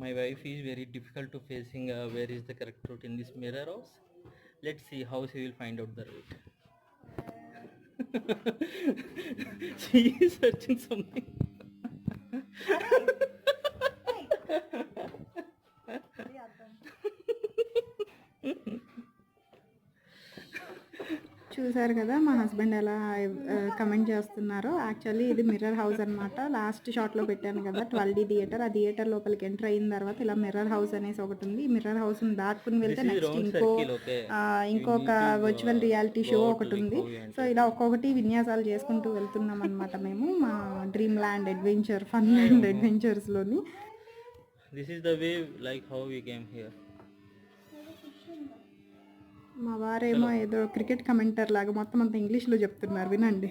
My wife is very difficult to facing where is the correct route in this mirror house. Let's see how she will find out the route. She is searching something. చూసారు కదా మా husband ఎలా comment చేస్తున్నారో. Actually ఇది mirror house అనమాట. Last షాట్లో పెట్టాను కదా 12D థియేటర్, ఆ థియేటర్ లోపలికి ఎంటర్ అయిన తర్వాత ఇలా మిర్రర్ హౌస్ అనేసి ఒకటి ఉంది. ఈ మిర్రర్ హౌస్ని దాటుకుని వెళ్తే This is next round circle, okay. ఇంకొక You need to virtual reality go show out ఒకటి like ఉంది. how you so enter. ఇలా ఒక్కొక్కటి విన్యాసాలు చేసుకుంటూ వెళ్తున్నాం అనమాట మేము మా dream land adventure fun land అడ్వెంచర్స్లోని. This is the way like how we came here. మా వారేమో ఏదో క్రికెట్ కమెంటర్ లాగా మొత్తం అంతా ఇంగ్లీష్లో చెప్తున్నారు, వినండి.